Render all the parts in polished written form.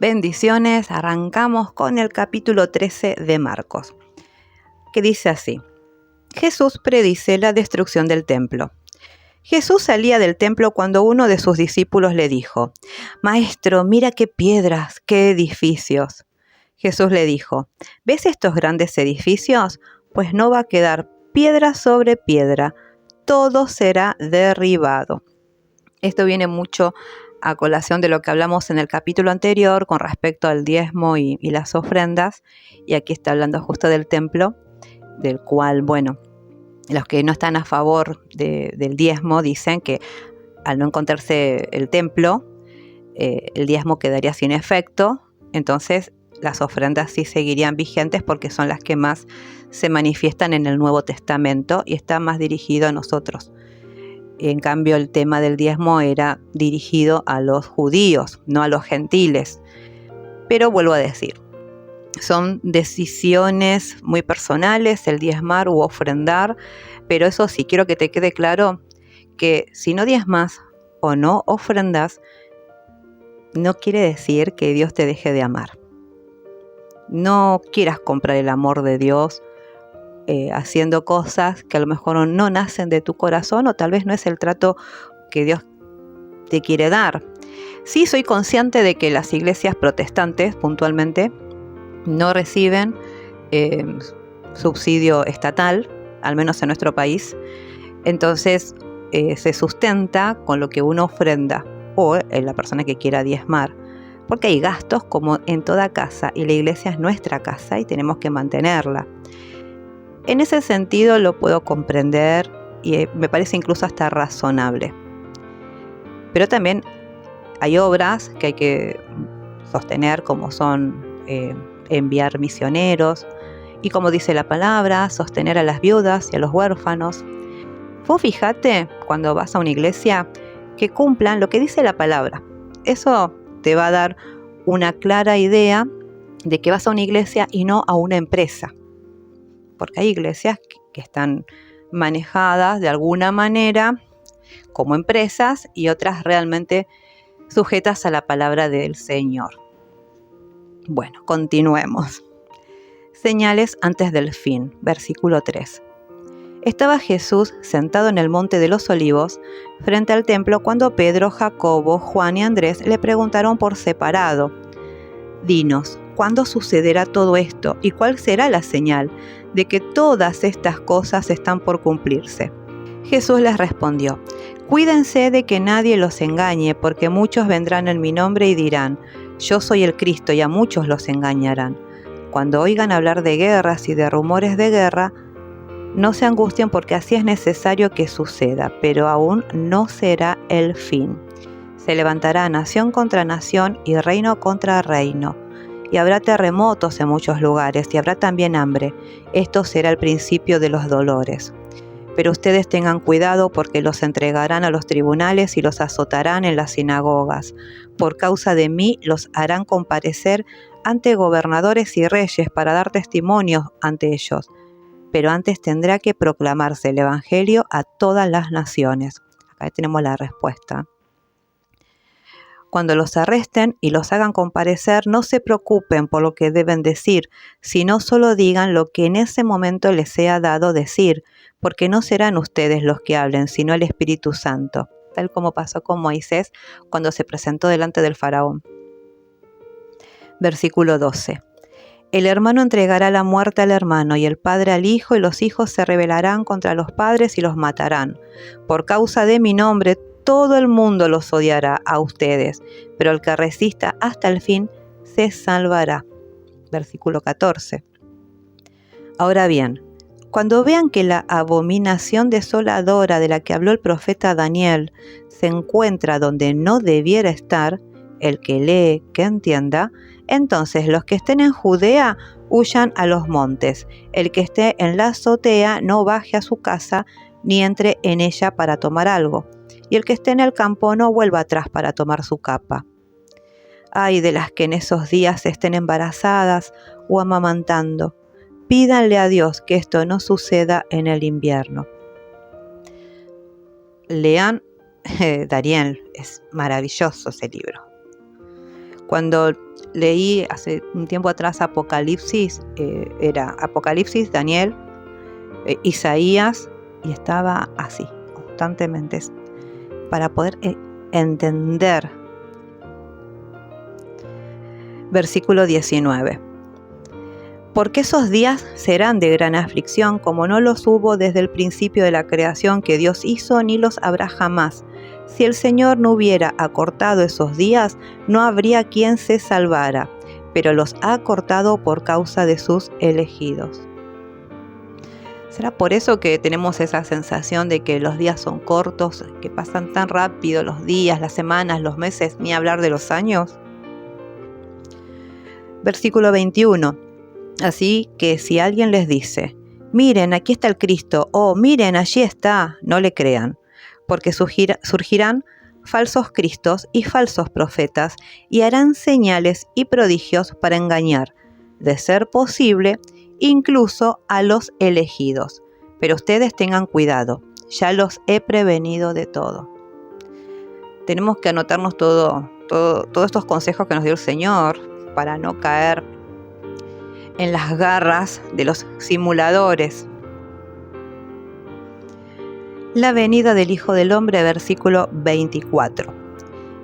Bendiciones, arrancamos con el capítulo 13 de Marcos, que dice así: Jesús predice la destrucción del templo. Jesús salía del templo cuando uno de sus discípulos le dijo: Maestro, mira qué piedras, qué edificios. Jesús le dijo: ¿Ves estos grandes edificios? Pues no va a quedar piedra sobre piedra, todo será derribado. Esto viene mucho a colación de lo que hablamos en el capítulo anterior con respecto al diezmo y las ofrendas, y aquí está hablando justo del templo, del cual, bueno, los que no están a favor del diezmo dicen que al no encontrarse el templo, el diezmo quedaría sin efecto, entonces las ofrendas sí seguirían vigentes porque son las que más se manifiestan en el Nuevo Testamento y está más dirigido a nosotros. En cambio, el tema del diezmo era dirigido a los judíos, no a los gentiles. Pero vuelvo a decir, son decisiones muy personales el diezmar u ofrendar, pero eso sí, quiero que te quede claro que si no diezmas o no ofrendas, no quiere decir que Dios te deje de amar. No quieras comprar el amor de Dios haciendo cosas que a lo mejor no nacen de tu corazón o tal vez no es el trato que Dios te quiere dar. Sí, soy consciente de que las iglesias protestantes puntualmente no reciben subsidio estatal, al menos en nuestro país. Entonces se sustenta con lo que uno ofrenda o la persona que quiera diezmar, porque hay gastos como en toda casa y la iglesia es nuestra casa y tenemos que mantenerla. En ese sentido lo puedo comprender y me parece incluso hasta razonable. Pero también hay obras que hay que sostener, como son enviar misioneros y, como dice la palabra, sostener a las viudas y a los huérfanos. Vos fíjate cuando vas a una iglesia que cumplan lo que dice la palabra. Eso te va a dar una clara idea de que vas a una iglesia y no a una empresa. Porque hay iglesias que están manejadas de alguna manera como empresas y otras realmente sujetas a la palabra del Señor. Bueno, continuemos. Señales antes del fin, versículo 3. Estaba Jesús sentado en el monte de los Olivos, frente al templo, cuando Pedro, Jacobo, Juan y Andrés le preguntaron por separado: Dinos, ¿cuándo sucederá todo esto y cuál será la señal de que todas estas cosas están por cumplirse? Jesús les respondió: Cuídense de que nadie los engañe, porque muchos vendrán en mi nombre y dirán: Yo soy el Cristo, y a muchos los engañarán. Cuando oigan hablar de guerras y de rumores de guerra, no se angustien, porque así es necesario que suceda, pero aún no será el fin. Se levantará nación contra nación y reino contra reino, y habrá terremotos en muchos lugares, y habrá también hambre. Esto será el principio de los dolores. Pero ustedes tengan cuidado, porque los entregarán a los tribunales y los azotarán en las sinagogas. Por causa de mí los harán comparecer ante gobernadores y reyes para dar testimonio ante ellos. Pero antes tendrá que proclamarse el evangelio a todas las naciones. Acá tenemos la respuesta. Cuando los arresten y los hagan comparecer, no se preocupen por lo que deben decir, sino solo digan lo que en ese momento les sea dado decir, porque no serán ustedes los que hablen, sino el Espíritu Santo, tal como pasó con Moisés cuando se presentó delante del faraón. Versículo 12. El hermano entregará la muerte al hermano y el padre al hijo, y los hijos se rebelarán contra los padres y los matarán. Por causa de mi nombre, todo el mundo los odiará a ustedes, pero el que resista hasta el fin se salvará. Versículo 14. Ahora bien, cuando vean que la abominación desoladora de la que habló el profeta Daniel se encuentra donde no debiera estar, el que lee, que entienda, entonces los que estén en Judea huyan a los montes. El que esté en la azotea no baje a su casa ni entre en ella para tomar algo. Y el que esté en el campo no vuelva atrás para tomar su capa. Ay de las que en esos días estén embarazadas o amamantando. Pídanle a Dios que esto no suceda en el invierno. Lean Daniel, es maravilloso ese libro. Cuando leí hace un tiempo atrás Apocalipsis, era Apocalipsis, Daniel, Isaías, y estaba así, constantemente, para poder entender. Versículo 19. Porque esos días serán de gran aflicción, como no los hubo desde el principio de la creación que Dios hizo, ni los habrá jamás. Si el Señor no hubiera acortado esos días, no habría quien se salvara, pero los ha acortado por causa de sus elegidos. ¿Será por eso que tenemos esa sensación de que los días son cortos, que pasan tan rápido los días, las semanas, los meses, ni hablar de los años? Versículo 21. Así que si alguien les dice, miren, aquí está el Cristo, o miren, allí está, no le crean, porque surgirán falsos cristos y falsos profetas, y harán señales y prodigios para engañar, de ser posible, incluso a los elegidos. Pero ustedes tengan cuidado, ya los he prevenido de todo. Tenemos que anotarnos todos estos consejos que nos dio el Señor para no caer en las garras de los simuladores. La venida del Hijo del Hombre, versículo 24.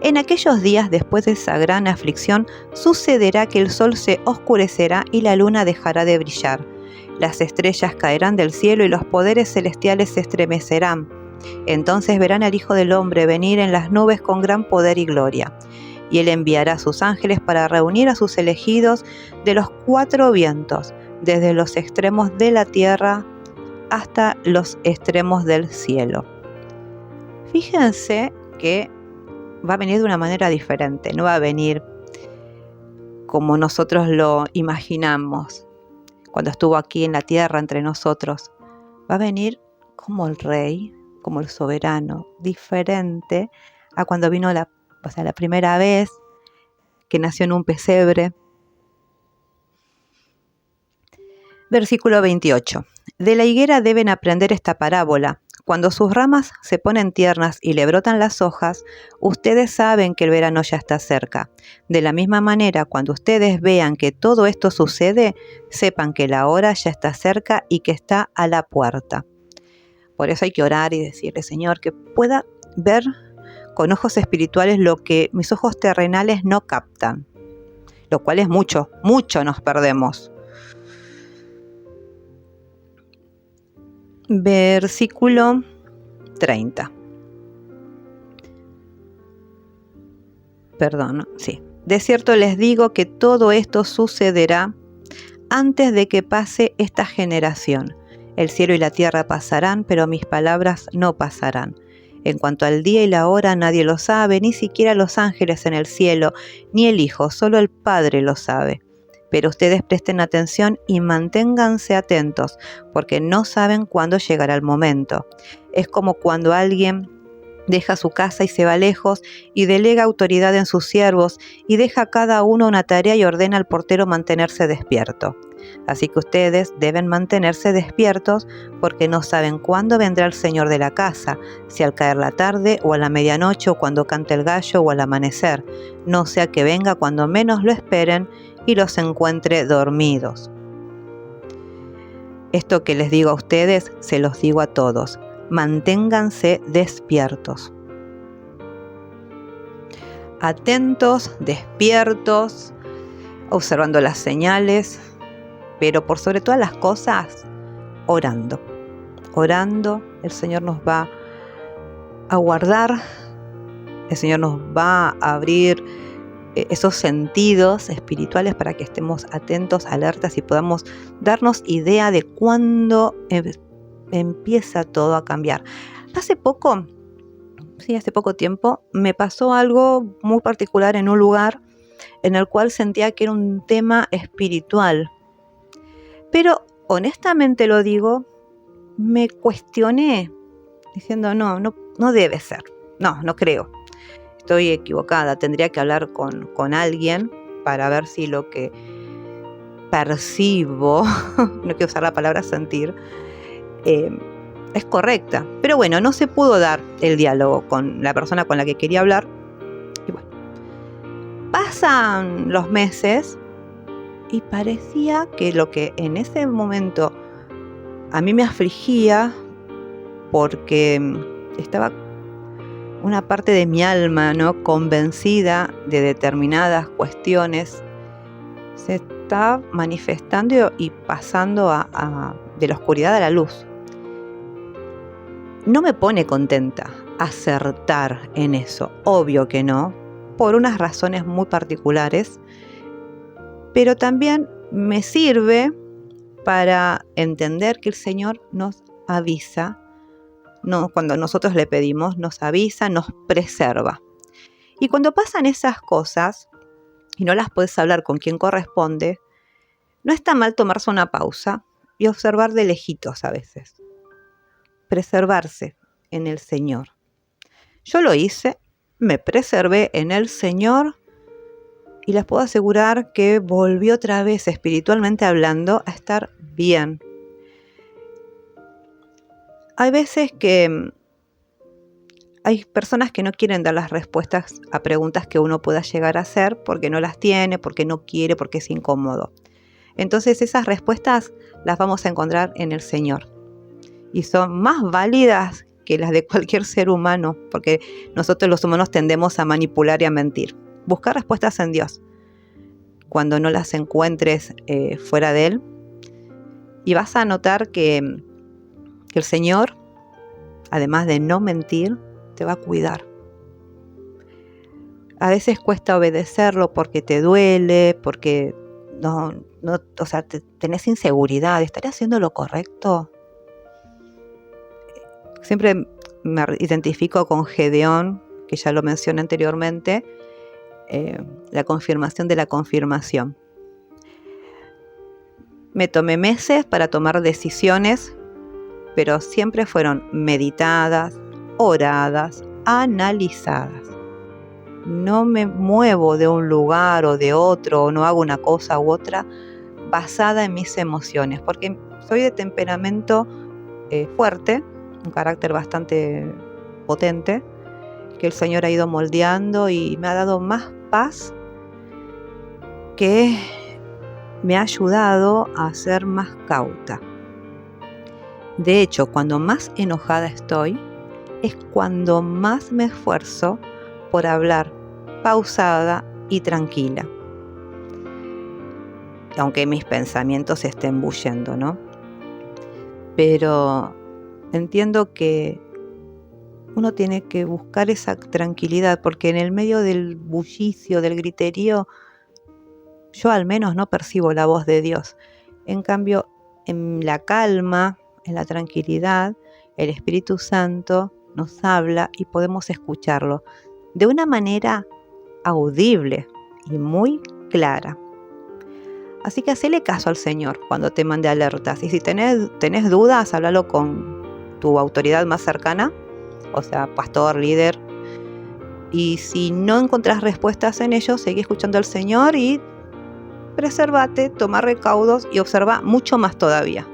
En aquellos días, después de esa gran aflicción, sucederá que el sol se oscurecerá y la luna dejará de brillar. Las estrellas caerán del cielo y los poderes celestiales se estremecerán. Entonces verán al Hijo del Hombre venir en las nubes con gran poder y gloria. Y Él enviará a sus ángeles para reunir a sus elegidos de los cuatro vientos, desde los extremos de la tierra hasta los extremos del cielo. Fíjense que va a venir de una manera diferente, no va a venir como nosotros lo imaginamos cuando estuvo aquí en la tierra entre nosotros. Va a venir como el rey, como el soberano, diferente a cuando vino la primera vez que nació en un pesebre. Versículo 28. De la higuera deben aprender esta parábola. Cuando sus ramas se ponen tiernas y le brotan las hojas, ustedes saben que el verano ya está cerca. De la misma manera, cuando ustedes vean que todo esto sucede, sepan que la hora ya está cerca y que está a la puerta. Por eso hay que orar y decirle, Señor, que pueda ver con ojos espirituales lo que mis ojos terrenales no captan, lo cual es mucho nos perdemos. Versículo 30. De cierto les digo que todo esto sucederá antes de que pase esta generación. El cielo y la tierra pasarán, pero mis palabras no pasarán. En cuanto al día y la hora nadie lo sabe, ni siquiera los ángeles en el cielo, ni el Hijo, solo el Padre lo sabe. Pero ustedes presten atención y manténganse atentos, porque no saben cuándo llegará el momento. Es como cuando alguien deja su casa y se va lejos y delega autoridad en sus siervos y deja a cada uno una tarea y ordena al portero mantenerse despierto. Así que ustedes deben mantenerse despiertos porque no saben cuándo vendrá el Señor de la casa, si al caer la tarde o a la medianoche o cuando cante el gallo o al amanecer, no sea que venga cuando menos lo esperen y los encuentre dormidos. Esto que les digo a ustedes, se los digo a todos. Manténganse despiertos. Atentos, despiertos, observando las señales, pero por sobre todas las cosas, orando. Orando, el Señor nos va a guardar, el Señor nos va a abrir esos sentidos espirituales para que estemos atentos, alertas y podamos darnos idea de cuándo empieza todo a cambiar. Hace poco tiempo, me pasó algo muy particular en un lugar en el cual sentía que era un tema espiritual. Pero honestamente lo digo, me cuestioné diciendo no debe ser, no creo. Estoy equivocada, tendría que hablar con alguien para ver si lo que percibo, no quiero usar la palabra sentir, es correcta. Pero bueno, no se pudo dar el diálogo con la persona con la que quería hablar. Y bueno, Pasan los meses y parecía que lo que en ese momento a mí me afligía, porque estaba una parte de mi alma, ¿no?, convencida de determinadas cuestiones, se está manifestando y pasando de la oscuridad a la luz. No me pone contenta acertar en eso, obvio que no, por unas razones muy particulares, pero también me sirve para entender que el Señor nos avisa, no, cuando nosotros le pedimos, nos avisa, nos preserva. Y cuando pasan esas cosas y no las puedes hablar con quien corresponde, no está mal tomarse una pausa y observar de lejitos a veces. Preservarse en el Señor. Yo lo hice, me preservé en el Señor y les puedo asegurar que volví otra vez, espiritualmente hablando, a estar bien. Hay veces que hay personas que no quieren dar las respuestas a preguntas que uno pueda llegar a hacer porque no las tiene, porque no quiere, porque es incómodo. Entonces esas respuestas las vamos a encontrar en el Señor. Y son más válidas que las de cualquier ser humano, porque nosotros los humanos tendemos a manipular y a mentir. Buscar respuestas en Dios cuando no las encuentres fuera de Él. Y vas a notar que el Señor, además de no mentir, te va a cuidar. A veces cuesta obedecerlo porque te duele, porque tenés inseguridad. ¿Estaré haciendo lo correcto? Siempre me identifico con Gedeón, que ya lo mencioné anteriormente, la confirmación de la confirmación. Me tomé meses para tomar decisiones, pero siempre fueron meditadas, oradas, analizadas. No me muevo de un lugar o de otro, o no hago una cosa u otra basada en mis emociones, porque soy de temperamento fuerte, un carácter bastante potente, que el Señor ha ido moldeando y me ha dado más paz, que me ha ayudado a ser más cauta. De hecho, cuando más enojada estoy, es cuando más me esfuerzo por hablar pausada y tranquila, aunque mis pensamientos se estén bullendo, ¿no? Pero entiendo que uno tiene que buscar esa tranquilidad, porque en el medio del bullicio, del griterío, yo al menos no percibo la voz de Dios. En cambio, en la calma, en la tranquilidad, el Espíritu Santo nos habla y podemos escucharlo de una manera audible y muy clara. Así que hacele caso al Señor cuando te mande alertas. Y si tenés dudas, háblalo con tu autoridad más cercana, o sea, pastor, líder. Y si no encontrás respuestas en ello, seguí escuchando al Señor y presérvate, toma recaudos y observa mucho más todavía.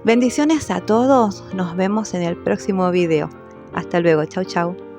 Bendiciones a todos. Nos vemos en el próximo video. Hasta luego. Chau, chau.